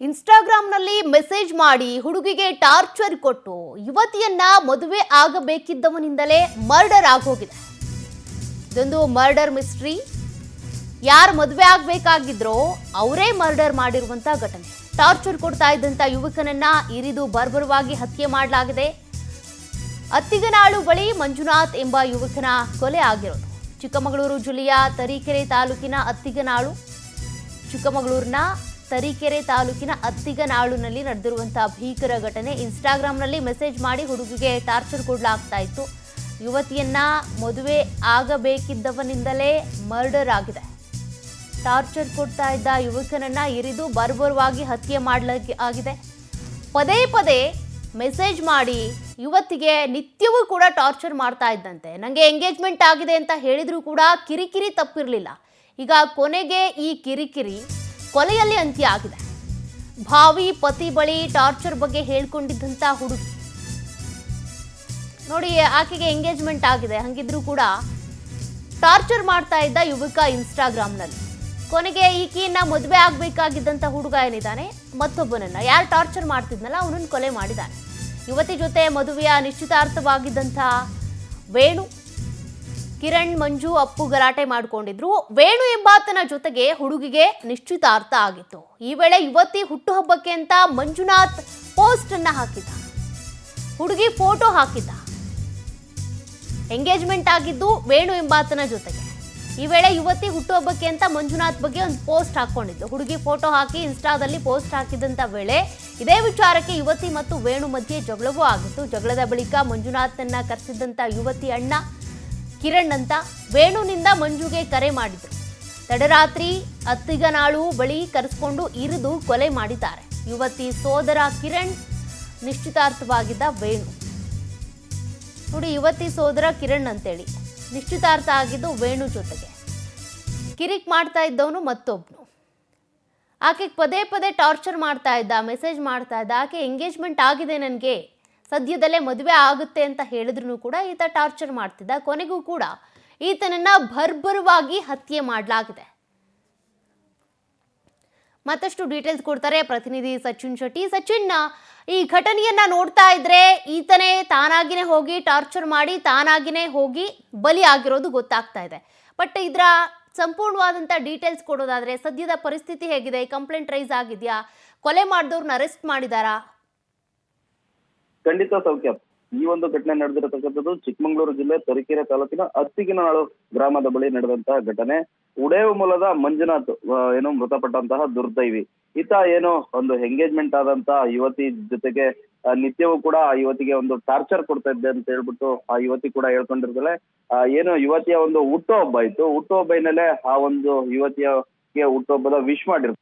ಇನ್ಸ್ಟಾಗ್ರಾಂನಲ್ಲಿ message ಮಾಡಿ ಹುಡುಗಿಗೆ torture ಕೊಟ್ಟು ಯುವತಿಯನ್ನ ಮದುವೆ ಆಗಬೇಕಿದ್ದವನಿಂದಲೇ ಮರ್ಡರ್ ಆಗೋಗಿದೆ. ಇದೊಂದು ಮರ್ಡರ್ ಮಿಸ್ಟ್ರಿ. ಯಾರು ಮದುವೆ ಆಗಬೇಕಾಗಿದ್ರೋ ಅವರೇ ಮರ್ಡರ್ ಮಾಡಿರುವಂತ ಘಟನೆ. ಟಾರ್ಚರ್ ಕೊಡ್ತಾ ಇದ್ದಂತ ಯುವಕನನ್ನ ಇರಿದು ಬರ್ಬರವಾಗಿ ಹತ್ಯೆ ಮಾಡಲಾಗಿದೆ. ಅತ್ತಿಗನಾಳು ಬಳಿ ಮಂಜುನಾಥ್ ಎಂಬ ಯುವಕನ ಕೊಲೆ ಆಗಿರೋದು ಚಿಕ್ಕಮಗಳೂರು ಜಿಲ್ಲೆಯ ತರೀಕೆರೆ ತಾಲೂಕಿನ ಅತ್ತಿಗನಾಳುನಲ್ಲಿ ನಡೆದಿರುವಂತಹ ಭೀಕರ ಘಟನೆ. ಇನ್ಸ್ಟಾಗ್ರಾಂನಲ್ಲಿ ಮೆಸೇಜ್ ಮಾಡಿ ಹುಡುಗಿಗೆ ಟಾರ್ಚರ್ ಕೊಡಲಾಗ್ತಾ ಇತ್ತು. ಯುವತಿಯನ್ನ ಮದುವೆ ಆಗಬೇಕಿದ್ದವನಿಂದಲೇ ಮರ್ಡರ್ ಆಗಿದೆ. ಟಾರ್ಚರ್ ಕೊಡ್ತಾ ಇದ್ದ ಯುವಕನನ್ನ ಇರಿದು ಬರ್ಬರವಾಗಿ ಹತ್ಯೆ ಮಾಡಲಾಗಿದೆ. ಪದೇ ಪದೇ ಮೆಸೇಜ್ ಮಾಡಿ ಯುವತಿಗೆ ನಿತ್ಯವೂ ಕೂಡ ಟಾರ್ಚರ್ ಮಾಡ್ತಾ ಇದ್ದಂತೆ. ನನಗೆ ಎಂಗೇಜ್ಮೆಂಟ್ ಆಗಿದೆ ಅಂತ ಹೇಳಿದ್ರು ಕೂಡ ಕಿರಿಕಿರಿ ತಪ್ಪಿರಲಿಲ್ಲ. ಈಗ ಕೊನೆಗೆ ಈ ಕಿರಿಕಿರಿ ಕೊಲೆಯಲ್ಲಿ ಅಂತ್ಯ ಆಗಿದೆ. ಭಾವಿ ಪತಿ ಬಳಿ ಟಾರ್ಚರ್ ಬಗ್ಗೆ ಹೇಳ್ಕೊಂಡಿದ್ದಂತ ಹುಡುಗಿ ನೋಡಿ, ಆಕೆಗೆ ಎಂಗೇಜ್ಮೆಂಟ್ ಆಗಿದೆ, ಹಂಗಿದ್ರು ಕೂಡ ಟಾರ್ಚರ್ ಮಾಡ್ತಾ ಇದ್ದ ಯುವಕ ಇನ್ಸ್ಟಾಗ್ರಾಮ್ನಲ್ಲಿ. ಕೊನೆಗೆ ಈಕೆಯನ್ನ ಮದುವೆ ಆಗಬೇಕಾಗಿದ್ದಂಥ ಹುಡುಗ ಏನಿದ್ದಾನೆ, ಮತ್ತೊಬ್ಬನನ್ನ ಯಾರು ಟಾರ್ಚರ್ ಮಾಡ್ತಿದ್ನಲ್ಲ ಅವನನ್ನು ಕೊಲೆ ಮಾಡಿದ್ದಾನೆ. ಯುವತಿ ಜೊತೆ ಮದುವೆಯ ನಿಶ್ಚಿತಾರ್ಥವಾಗಿದ್ದಂಥ ವೇಣು, ಕಿರಣ್, ಮಂಜು, ಅಪ್ಪು ಗಲಾಟೆ ಮಾಡಿಕೊಂಡಿದ್ರು. ವೇಣು ಎಂಬಾತನ ಜೊತೆಗೆ ಹುಡುಗಿಗೆ ನಿಶ್ಚಿತಾರ್ಥ ಆಗಿತ್ತು. ಈ ವೇಳೆ ಯುವತಿ ಹುಟ್ಟುಹಬ್ಬಕ್ಕೆ ಅಂತ ಮಂಜುನಾಥ್ ಪೋಸ್ಟ್ ಅನ್ನ ಹಾಕಿದ್ದ, ಹುಡುಗಿ ಫೋಟೋ ಹಾಕಿದ್ದ. ಎಂಗೇಜ್ಮೆಂಟ್ ಆಗಿದ್ದು ವೇಣು ಎಂಬಾತನ ಜೊತೆಗೆ. ಈ ವೇಳೆ ಯುವತಿ ಹುಟ್ಟುಹಬ್ಬಕ್ಕೆ ಅಂತ ಮಂಜುನಾಥ್ ಬಗ್ಗೆ ಒಂದು ಪೋಸ್ಟ್ ಹಾಕೊಂಡಿದ್ದು, ಹುಡುಗಿ ಫೋಟೋ ಹಾಕಿ ಇನ್ಸ್ಟಾದಲ್ಲಿ ಪೋಸ್ಟ್ ಹಾಕಿದಂತ ವೇಳೆ ಇದೇ ವಿಚಾರಕ್ಕೆ ಯುವತಿ ಮತ್ತು ವೇಣು ಮಧ್ಯೆ ಜಗಳವೂ ಆಗಿತ್ತು. ಜಗಳದ ಬಳಿಕ ಮಂಜುನಾಥ್ನ ಕರೆಸಿದಂತ ಯುವತಿ ಅಣ್ಣ ಕಿರಣ್ ಅಂತ ವೇಣುನಿಂದ ಮಂಜುಗೆ ಕರೆ ಮಾಡಿದ್ರು. ತಡರಾತ್ರಿ ಅತ್ತಿಗನಾಳು ಬಳಿ ಕರೆಸ್ಕೊಂಡು ಇರಿದು ಕೊಲೆ ಮಾಡಿದ್ದಾರೆ. ಯುವತಿ ಸೋದರ ಕಿರಣ್, ನಿಶ್ಚಿತಾರ್ಥವಾಗಿದ್ದ ವೇಣು. ನೋಡಿ, ಯುವತಿ ಸೋದರ ಕಿರಣ್ ಅಂತೇಳಿ ನಿಶ್ಚಿತಾರ್ಥ ಆಗಿದ್ದು ವೇಣು ಜೊತೆಗೆ. ಕಿರಿಕ್ ಮಾಡ್ತಾ ಇದ್ದವನು ಮತ್ತೊಬ್ನು. ಆಕೆಗೆ ಪದೇ ಪದೇ ಟಾರ್ಚರ್ ಮಾಡ್ತಾ ಇದ್ದ, ಮೆಸೇಜ್ ಮಾಡ್ತಾ ಇದ್ದ. ಆಕೆ ಎಂಗೇಜ್ಮೆಂಟ್ ಆಗಿದೆ, ನನಗೆ ಸದ್ಯದಲ್ಲೇ ಮದುವೆ ಆಗುತ್ತೆ ಅಂತ ಹೇಳಿದ್ರು ಕೂಡ ಈತ ಟಾರ್ಚರ್ ಮಾಡ್ತಿದ್ದ. ಕೊನೆಗೂ ಕೂಡ ಈತನನ್ನ ಬರ್ಬರವಾಗಿ ಹತ್ಯೆ ಮಾಡಲಾಗಿದೆ. ಮತ್ತಷ್ಟು ಡೀಟೇಲ್ಸ್ ಕೊಡ್ತಾರೆ ಪ್ರತಿನಿಧಿ ಸಚಿನ್ ಶೆಟ್ಟಿ. ಸಚಿನ್, ಈ ಘಟನೆಯನ್ನ ನೋಡ್ತಾ ಇದ್ರೆ ಈತನೇ ತಾನಾಗಿನೇ ಹೋಗಿ ಟಾರ್ಚರ್ ಮಾಡಿ ತಾನಾಗಿನೇ ಹೋಗಿ ಬಲಿ ಆಗಿರೋದು ಗೊತ್ತಾಗ್ತಾ ಇದೆ. ಬಟ್ ಇದರ ಸಂಪೂರ್ಣವಾದಂಥ ಡೀಟೇಲ್ಸ್ ಕೊಡೋದಾದ್ರೆ ಸದ್ಯದ ಪರಿಸ್ಥಿತಿ ಹೇಗಿದೆ? ಕಂಪ್ಲೇಂಟ್ ರೈಸ್ ಆಗಿದೆಯಾ? ಕೊಲೆ ಮಾಡಿದವ್ರನ್ನ ಅರೆಸ್ಟ್ ಮಾಡಿದಾರಾ? ಖಂಡಿತ ಸೌಖ್ಯ. ಈ ಒಂದು ಘಟನೆ ನಡೆದಿರತಕ್ಕಂಥದ್ದು ಚಿಕ್ಕಮಗಳೂರು ಜಿಲ್ಲೆ ತರೀಕೆರೆ ತಾಲೂಕಿನ ಅತ್ತಿಗನಾಳು ಗ್ರಾಮದ ಬಳಿ ನಡೆದಂತಹ ಘಟನೆ. ಉಡೇವು ಮೂಲದ ಮಂಜುನಾಥ್ ಮೃತಪಟ್ಟಂತಹ ದುರ್ದೈವಿ. ಈತ ಒಂದು ಎಂಗೇಜ್ಮೆಂಟ್ ಆದಂತ ಯುವತಿ ಜೊತೆಗೆ ನಿತ್ಯವೂ ಕೂಡ ಆ ಯುವತಿಗೆ ಒಂದು ಟಾರ್ಚರ್ ಕೊಡ್ತಾ ಇದ್ದೆ ಅಂತ ಹೇಳ್ಬಿಟ್ಟು ಆ ಯುವತಿ ಕೂಡ ಹೇಳ್ಕೊಂಡಿರ್ತಾಳೆ. ಯುವತಿಯ ಒಂದು ಹುಟ್ಟುಹಬ್ಬ ಇತ್ತು. ಹುಟ್ಟುಹಬ್ಬ ಹಿನ್ನೆಲೆ ಆ ಒಂದು ಯುವತಿಯ ಹುಟ್ಟುಹಬ್ಬದ ವಿಶ್ ಮಾಡಿರ್ತಾರೆ.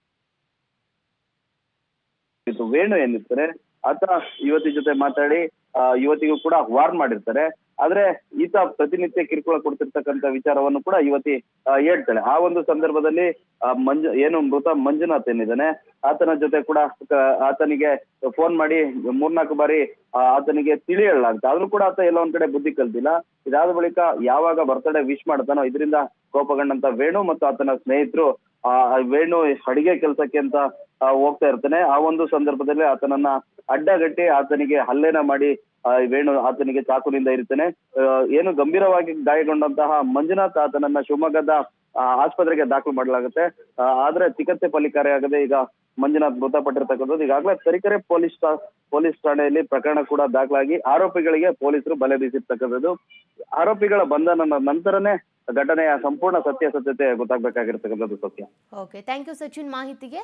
ವೇಣು ಏನಿರ್ತಾರೆ ಆತ ಯುವತಿ ಜೊತೆ ಮಾತಾಡಿ ಯುವತಿಗೂ ಕೂಡ ವಾರ್ನ್ ಮಾಡಿರ್ತಾರೆ. ಆದ್ರೆ ಈತ ಪ್ರತಿನಿತ್ಯ ಕಿರುಕುಳ ಕೊಡ್ತಿರ್ತಕ್ಕಂಥ ವಿಚಾರವನ್ನು ಕೂಡ ಯುವತಿ ಹೇಳ್ತಾಳೆ. ಆ ಒಂದು ಸಂದರ್ಭದಲ್ಲಿ ಮೃತ ಮಂಜುನಾಥ್ ಏನಿದ್ದಾನೆ ಆತನ ಜೊತೆ ಕೂಡ ಆತನಿಗೆ ಫೋನ್ ಮಾಡಿ 3-4 ಬಾರಿ ಆತನಿಗೆ ತಿಳಿ ಹೇಳಲಾಗುತ್ತೆ. ಆದ್ರೂ ಕೂಡ ಆತ ಎಲ್ಲ ಒಂದ್ ಕಡೆ ಬುದ್ಧಿ ಕಲ್ತಿಲ್ಲ. ಇದಾದ ಬಳಿಕ ಯಾವಾಗ ಬರ್ತ್ಡೇ ವಿಶ್ ಮಾಡ್ತಾನೋ ಇದರಿಂದ ಕೋಪಗೊಂಡಂತ ವೇಣು ಮತ್ತು ಆತನ ಸ್ನೇಹಿತರು ವೇಣು ಅಡಿಗೆ ಕೆಲಸಕ್ಕೆ ಅಂತ ಹೋಗ್ತಾ ಇರ್ತಾನೆ. ಆ ಒಂದು ಸಂದರ್ಭದಲ್ಲಿ ಆತನನ್ನ ಅಡ್ಡಗಟ್ಟಿ ಆತನಿಗೆ ಹಲ್ಲೆನ ಮಾಡಿ ವೇಣು ಆತನಿಗೆ ಚಾಕುನಿಂದ ಇರ್ತಾನೆ. ಗಂಭೀರವಾಗಿ ಗಾಯಗೊಂಡಂತಹ ಮಂಜುನಾಥ್ ಆತನನ್ನ ಶಿವಮೊಗ್ಗದ ಆಸ್ಪತ್ರೆಗೆ ದಾಖಲು ಮಾಡಲಾಗುತ್ತೆ. ಆದ್ರೆ ಚಿಕಿತ್ಸೆ ಫಲಕಾರಿಯಾಗದೆ ಈಗ ಮಂಜುನಾಥ್ ಮೃತಪಟ್ಟಿರ್ತಕ್ಕಂಥದ್ದು. ಈಗಾಗಲೇ ತರೀಕೆರೆ ಪೊಲೀಸ್ ಠಾಣೆಯಲ್ಲಿ ಪ್ರಕರಣ ಕೂಡ ದಾಖಲಾಗಿ ಆರೋಪಿಗಳಿಗೆ ಪೊಲೀಸರು ಬಲೆ ಬೀಸಿರ್ತಕ್ಕಂಥದ್ದು. ಆರೋಪಿಗಳ ಬಂಧನ ನಂತರನೇ ಘಟನೆಯ ಸಂಪೂರ್ಣ ಸತ್ಯಾಸತ್ಯತೆ ಗೊತ್ತಾಗಬೇಕಾಗಿರ್ತಕ್ಕಂಥದ್ದು. ಸತ್ಯ. ಓಕೆ, ಥ್ಯಾಂಕ್ ಯು ಸಚಿನ್ ಮಾಹಿತಿಗೆ.